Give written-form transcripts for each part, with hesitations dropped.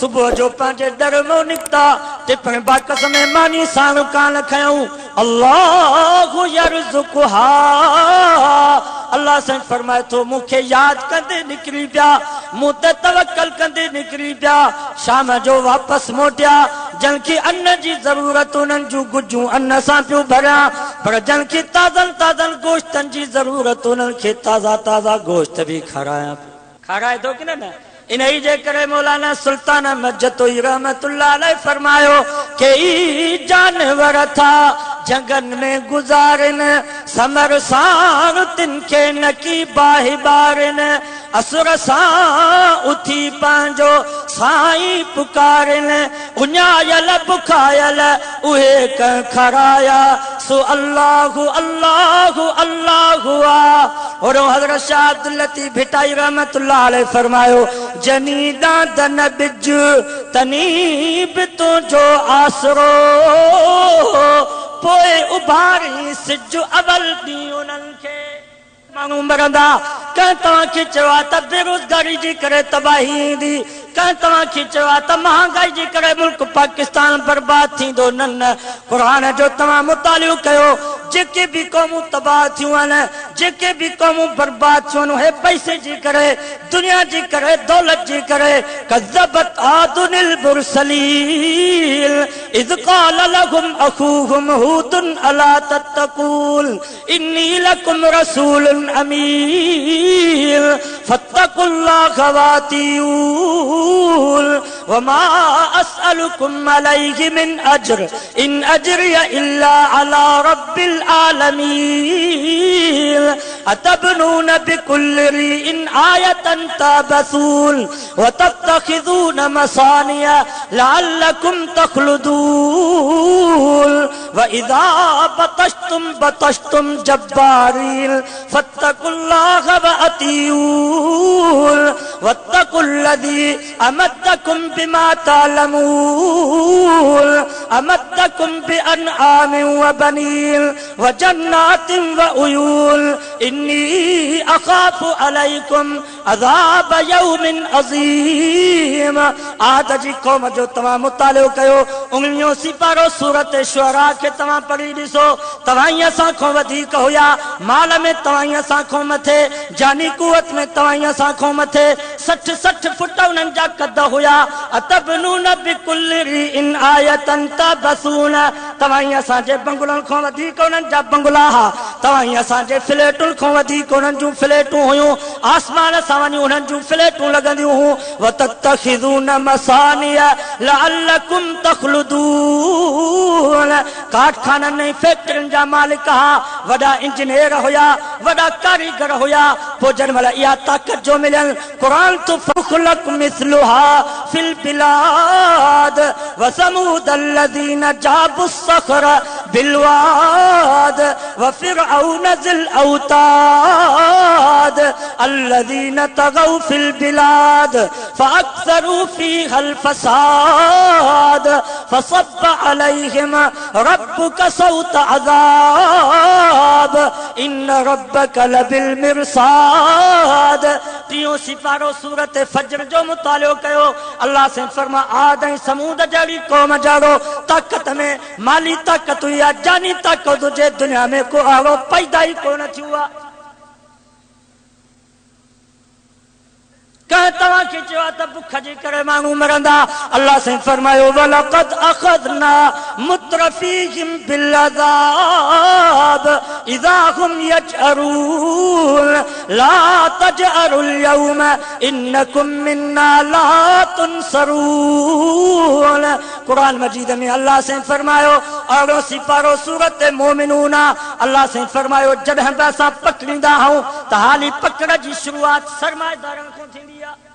सुबह जो पांचे दर में निकता टिपण बाकस में मानी साण कान खयूं अल्लाह यरज़ुकुहा अल्लाह से फरमाए तो मुखे याद कंदे निकली पिया मुँह ते तवक्कल कंदे निकली पिया शाम जो वापस मोटिया जन की अन्न जी जरूरत उन्हनि जूं गुजूं अन्न सां पियो भरिया पर जन की ताज़न गोश्तन जी जरूरत उन्हनि खे ताज़ा गोश्त भी खाराए थो कि न इन ही जे करे मौलाना सुल्तान मजतोई रहमतुल्लाह अलैह फरमायो के ई जानवर था जंगन में गुजारिन समर सां तिनखे नकी बाहि बारिन असुर सां उथी पंहिंजो साईं पुकारिन उञायल बुखायल उहे कंहिं खराया सो अल्लाहु अल्लाहु अल्लाहु और हज़रत शाह अब्दुल लतीफ भिटाई रहमतुल्लाह अलैह फरमायो जनी दादन बिज तनी बि तुंहिंजो आसरो पोइ उभारी सिज अवल ॾींहुं उन्हनि खे माण्हू मरंदा कंहिं तव्हांखे चयो आहे त बेरोज़गारी जी करे तबाही ईंदी कंहिं तव्हांखे चयो आहे त महांगाई जी करे मुल्क पाकिस्तान बर्बाद थींदो न क़ुरान जो तव्हां मुतालियो कयो जेके भी क़ौमूं तबाह थियूं आहिनि जेके भी क़ौमूं बर्बाद थियूं आहिनि उहे पैसे जी करे दुनिया जी करे दौलत जी करे कज़्ज़बत आदुनिल मुरसलीन इज़ क़ाल लहुम अख़ूहुम हूदुन अला तत्तक़ून इन्नी लकुम रसूलुन अमीन फत्तक़ुल्लाह वातिऊन वमा अस्अलुकुम अलैहि मिन अज्र इन अज्रिय इल्ला अला रब्बिल आलमीन अतबनून बिकुल्लि रिइन आयतन तबसून वतत्तखिज़ून मसानिया लअल्लकुम तख़लुदून वइज़ा बतश्तुम जब्बारीन फत्तकुल्लाह वअतीऊन वत्तकुल्लज़ी अमद्दकुम बिमा तालमून अमद्दकुम बिअनआमिन वबनीन वजन्नातिन वउयून इन्नी अखाफु अलैकुम अज़ाब यौमिन अज़ीम आद जी कौम जो तव्हां मुतालियो कयो उंगलियों सिपारो सूरत शुअरा के तव्हां पढ़ी ॾिसो तव्हां असां खां वधीक हुया माल में तव्हां असां खां मथे जानी कुवत में तव्हां असां खां मथे 60 फुट उन्हनि जा कद हुया अतबनून बिकुल्लि रिइन आयतन तबसून तव्हां असांजे बंगलनि खां वधीक उन्हनि जा बंगला हा तव्हां असांजे फ्लैटुनि खां वधीक उन्हनि जूं फ्लैटूं हुयूं आसमान सां वञी उन्हनि जूं फ्लैटूं लॻंदियूं हुयूं वतत्तखिज़ून मसानिया लअल्लकुम तख़लुदून कारखाननि ऐं फैक्ट्रियुनि जा मालिक हा वॾा इंजीनियर हुया वॾा कारीगर हुया पोइ जंहिं महिल इहा ताक़त जो मिलियलु क़ुरान तो फखलक मिसलुहा फिल बिलाद वसमूद الذين جابوا الصخر بالواد وفرعون ذي الاوتاد الذين طغوا في البلاد فاكثروا فيها الفساد فصب عليهم ربك صوت عذاب ان ربك لبالمرصاد टियों सिपारो सूरत फजर जो मुतालियो कयो अल्लाह से फरमा आद ऐं समूद जहिड़ी क़ौम जाड़ो ताक़त में माली ताक़त हुई आहे जानी ताक़त हुजे दुनिया में को अहिड़ो पैदा ई कोन थियो आहे कह तव्हांखे चयो आहे त बुख जे करे माण्हू मरंदा अल्लाह से फरमायो वलक़द अख़ज़ना मुत्रफीहिम बिलअज़ाब इज़ा हुम यजअरून ला तजअरुल यौम इन्नकुम मिन्ना ला तुनसरून कुरान मजीद में अल्लाह से फरमायो अहिड़ो सिपारो सूरत मोमिनून अल्लाह से फरमायो जॾहिं बि असां पकड़ींदा आहियूं त हाली पकड़ जी शुरूआत सरमाएदारनि खां थींदी आहे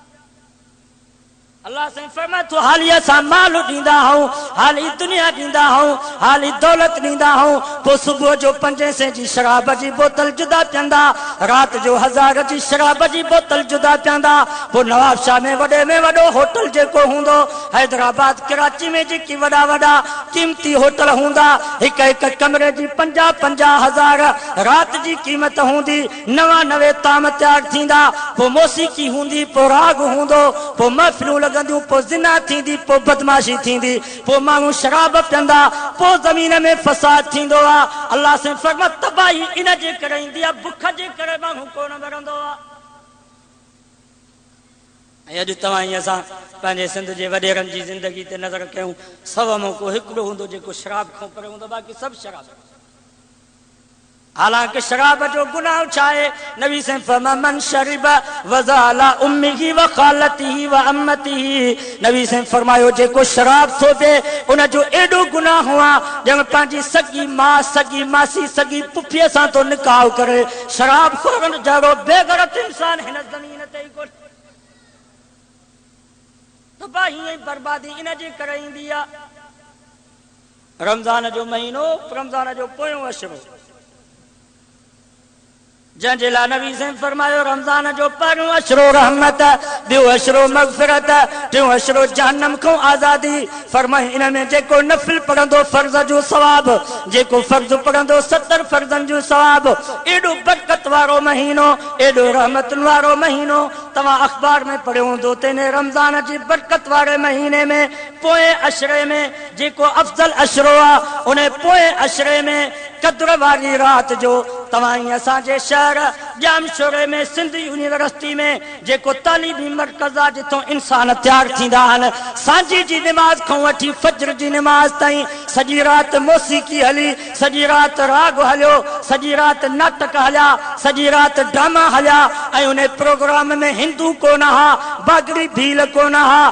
अल्लाह से फरमाए तो हाली असां माल ॾींदा आहियूं हाली दुनिया ॾींदा आहियूं हाली दौलत ॾींदा आहियूं पोइ सुबुह जो 5 सै जी शराब जी बोतल जुदा पीअंदा रात जो 1000 जी शराब जी बोतल जुदा पियांदा पो नवाब शाह में वडे में वडो होटल जेको हुंदो हैदराबाद कराची में जेकी वडा वडा कीमती होटल हुंदा एक एक कमरे जी 50-50 हजार रात जी कीमत हुंदी नवा नवे ताम तैयार थींदा पो मौसीकी हुंदी पो राग हुंदो पो महफिलूं लगंदियूं पो जिना थींदी पो बदमाशी थींदी पो माण्हू शराब पियंदा पो ज़मीन में फसाद थींदो आ अल्लाह से फरमा तबाही इन जे करे ईंदी आ बुख जे करे माण्हू कोन मरंदो आ अॼु तव्हां ई असां पंहिंजे सिंध जे वॾेरनि जी ज़िंदगी ते नज़र कयूं 100 मौक़ो हिकिड़ो हूंदो जेको शराब खां परे हूंदो बाक़ी सभु शराब हालांकि शराब जो गुनाह छा आहे नबी से फरमा मन शरिब वज़ाला उम्मिही व खालतिही व अम्मतिही नबी से फरमायो जेको शराब थो पिए उन जो एॾो गुनाह हुआ जंहिं पंहिंजी सगी मां सगी मासी सगी पुफीअ सां तो निकाह करे शराब खोरन जहिड़ो बेगरत इंसान हिन ज़मीन ते ई कोन्हे तबाही ऐं बर्बादी इन जे करे ईंदी आहे रमज़ान जो महीनो रमज़ान जो पोयों अशरो जंहिंजे लाइ नबी से फरमायो रमज़ान जो पहिरियों अशरो रहमत ॿियो अशरो मग़फ़िरत टियों अशरो जहन्नम खां आज़ादी फरमाई इन में जेको नफ़िल पढ़ंदो फर्ज़ जो सवाब जेको फर्ज़ पढ़ंदो 70 फर्ज़नि जो सवाब एॾो बरकत वारो महीनो एॾो रहमतुनि वारो महीनो तव्हां अख़बार में पढ़ियो हूंदो तेने रमज़ान जी बरकत वारे महीने में पोएं अशरे में जेको अफ़ज़ल अशरो आहे उन पोएं अशरे में कद्र वारी रात जो तव्हां असांजे शहर जामशोरे में सिंध यूनिवर्सिटी में जेको तालीमी मरकज़ आहे जिथों इंसान तैयार थींदा आहिनि सांझी जी निमाज़ खां वठी फज्र जी निमाज़ ताईं सॼी राति मौसीकी हली सॼी राति राग हलियो सॼी राति नाटक हलिया सॼी राति ड्रामा हलिया ऐं उन प्रोग्राम में हिंदू कोन हा बागड़ी भील कोन हा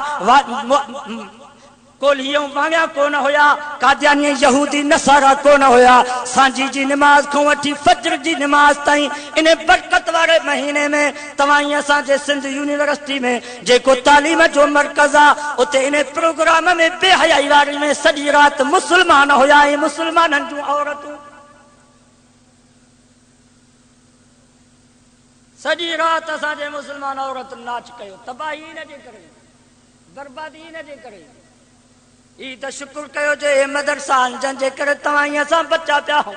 कोलियों वांगिया कोन हुया कादियानी यहूदी नसारा कोन हुया सांझी जी निमाज़ खां वठी फज्र जी निमाज़ ताईं इन बरकत वारे महीने में तव्हां असांजे सिंध यूनिवर्सिटी में जेको तालीम जो मरकज़ आहे उते इन प्रोग्राम में बेहयाई वारी में सॼी राति मुस्लमान हुया ऐं मुस्लमाननि जूं औरतूं सॼी राति असांजे मुस्लमान औरतुनि नाच कयो तबाही इन जे करे बर्बादी इन जे करे ई त शुक्र कयो जे मदरसा जंहिंजे करे तव्हां असां बचा पिया हो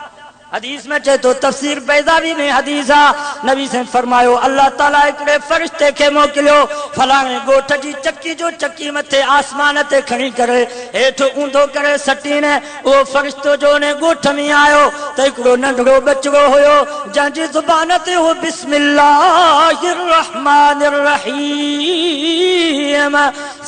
हदीस में चए तो तफसीर बैज़ावी में हदीस आ नबी से फरमायो अल्लाह ताला हिकिड़े फरिश्ते खे मोकिलियो फलाणे ॻोठ जी चक्की जो चक्की मथे आसमान ते खणी करे हेठि ऊंधो करे सटीने उहो फरिश्तो जो उन ॻोठ में आयो त हिकिड़ो नंढड़ो बचिड़ो हुयो जंहिंजी ज़ुबान ते हो बिस्मिल्लाहिर रहमानिर रहीम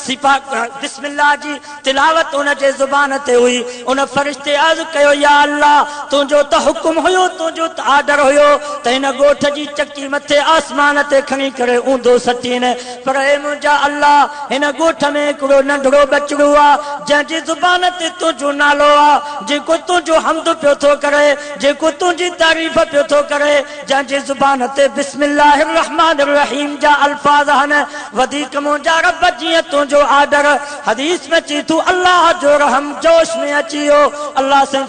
सिफा बिस्मिल्लाह जी तिलावत उन जे ज़ुबान ते हुई उन फरिश्ते अर्ज़ कयो या अल्लाह तुंहिंजो त हुकुम हुयो तुंहिंजो त आर्डर हुयो त हिन ॻोठ जी चक्की मथे आसमान ते खणी करे ऊंधो सटीने पर हे मुंहिंजा अल्लाह हिन ॻोठ में हिकिड़ो नंढड़ो बचिड़ो आहे जंहिंजी ज़ुबान ते तुंहिंजो नालो आहे जेको तुंहिंजो हम्द पियो थो करे जेको तुंहिंजी तारीफ़ पियो थो करे जंहिंजी ज़ुबान ते बिस्मिल्लाहिर रहमानिर रहीम जा अल्फाज़ आहिनि वधीक मुंहिंजा रब जीअं तुंहिंजो आर्डर हदीस में चई तूं अल्लाह जो रहम जोश में अची वियो अल्लाह से